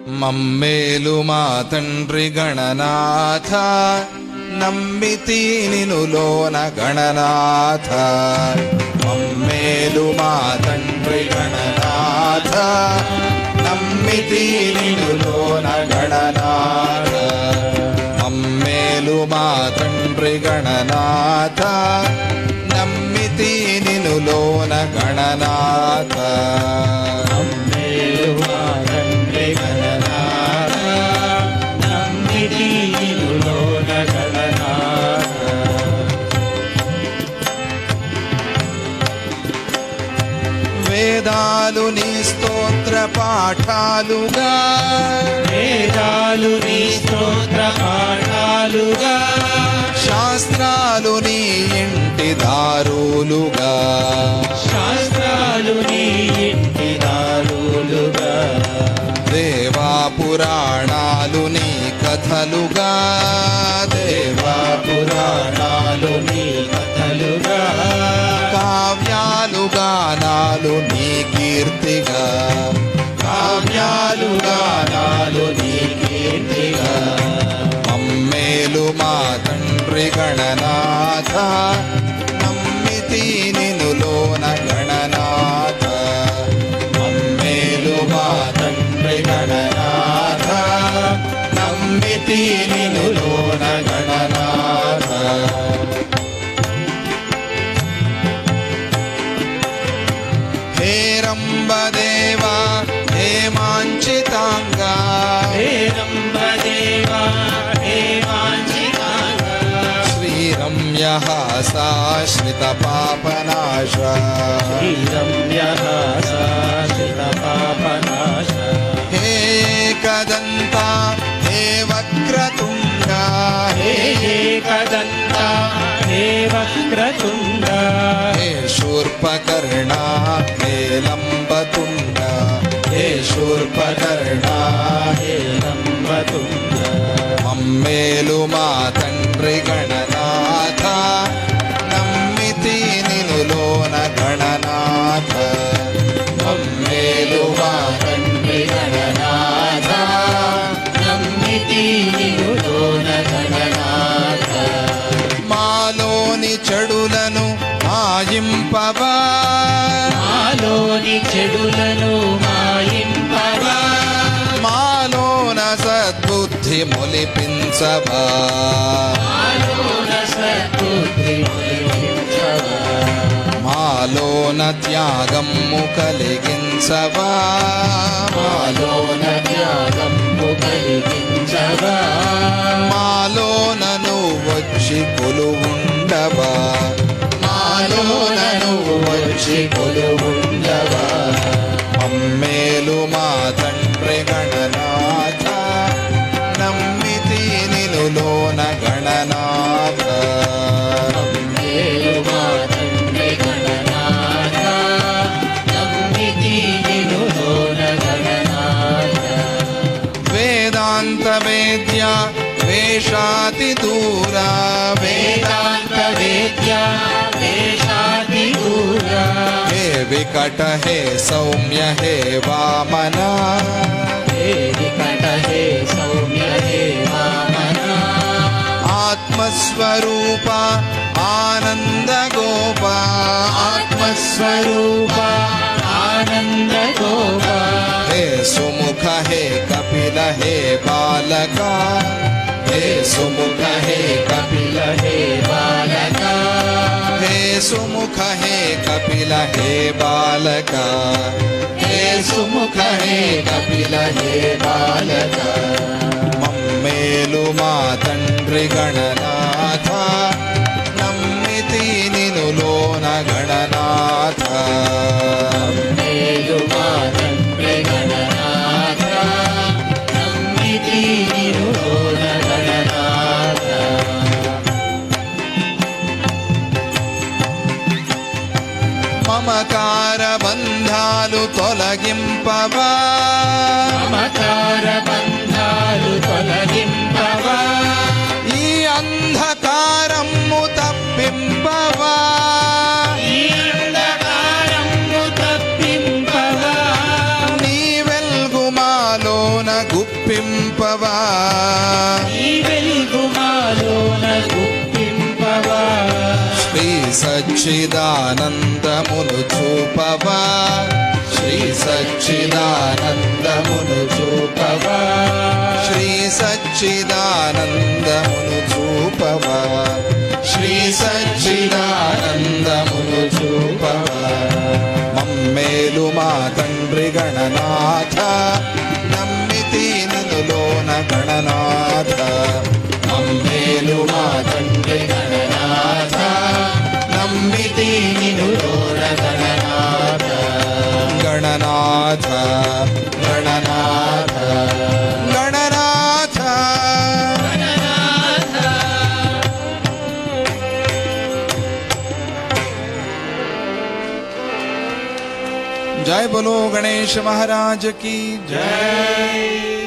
మమ్మేలు మా తండ్రి గణనాథ, నమ్మితి నినులోన గణనాథ. మమ్మేలు మా తండ్రి గణనాథ, నమ్మితి నినులోన గణనాథ. మమ్మేలు మా తండ్రి గణనాథ, నమ్మితి నినులోన గణనాథ. మమ్మేలు మా తండ్రి గణనాథ, నమ్మితి నినులోన గణనాథ. వేదాలు నీ స్తోత్ర పాఠాలుగా, వేదాలు నీ స్తోత్ర పాఠాలుగా, శాస్త్రాలు నీ ఇంటి దారులుగా, శాస్త్రాలు నీ ఇంటి దారులుగా, దేవా పురాణాలు నీ కథలుగా, దేవా పురాణాలు నీ కథలుగా, కావ్యాలు గానాలు నీ కీర్తిగా, కావ్యాలు గానాలు నీ కీర్తిగా. మమ్మేలు మా తండ్రి గణనాథ, నమ్మితి నినులోన గణనాథ. మమ్మేలు మా తండ్రి గణనాథ, నమ్మితి నినులోన గణనాథ. హే రంబదేవా హేమాంచితాంగా, హే రంబదేవా హేమాంచితాంగా, శ్రీరమ్యః సాశ్రిత పాపనాశ, శ్రీరమ్యః సాశ్రిత పాపనాశ. హే ఏకదంత హే వక్రతుండ, హే ఏకదంత హే వక్రతుండ, హే శూర్పకర్ణ హే లంబతుండ, హే శూర్పకర్ణ హే లంబతుండ. మమ్మేలు మా తండ్రి గణనాథ, నమ్మితి నినులోన గణనాథ. మమ్మేలు మా తండ్రి గణనాథ, నమ్మితి నినులోన గణనాథ. మాలోని చెడులను మాయింపవా, మాలోని చెడులను మాయింపవా, మాలోన సద్బుద్ధి మొలిపించవా, మాలోన సద్బుద్ధి మొలిపించవా, మాలోన త్యాగము కలిగించవా, మాలోన త్యాగము కలిగించవా, మాలోన నువ్వు వచ్చి కొలువుండవా, మాలోన నువ్వు వచ్చి కొలువుండవా. మమ్మేలు మా తండ్రి గణనాథ, నమ్మితి నినులోన గణనాథ. మమ్మేలు మా తండ్రి గణనాథ, నమ్మితి నినులోన గణనాథ. వేదాంత వేద్య వేషాతి దూర, వేదాంత వేద్య వేషాతి దూర, హే వికట హే సౌమ్య హే వామన, హే వికట హే సౌమ్య హే వామన, ఆత్మస్వరూప ఆనంద గోప, ఆత్మస్వరూప ఆనంద గోప, హే సుముఖ హే కపిల హే బాలక, హే సుముఖ హే కపిల హే బాలక, హే సుముఖ హే కపిల హే బాలక, హే సుముఖ హే కపిల హే బాలక. మమ్మేలు మా తండ్రి గణనాథ, నమ్మితి నినులోన గణనాథ. మమ్మేలు మా తండ్రి గణనాథ, నమ్మితి నినులోన గణనాథ. మమకార బంధాలు తొలగింపవా, మమకార బంధాలు తొలగింపవా, ఈ అంధకారము తప్పింపవా, ఈ అంధకారము తప్పింపవా, నీ వెల్గు మాలోన గుప్పింపవా ఈ వెలుగు మాలోన గుప్పింపవా శ్రీ సచ్చిదానందమును చూపవా శ్రీ సచ్చిదానందమును చూపవా శ్రీ సచ్చిదానందమును చూపవా శ్రీ సచ్చిదానందమును చూపవా మమ్మేలు మా తండ్రి గణనాథ నమ్మితి నినులోన గణనాథ మమ్మేలు మా తండ్రి గణనాథ నమ్మితి నినులోన గణనాథ గణనాథ గణనాథ గణనాథ जय बोलो गणेश महाराज की जय।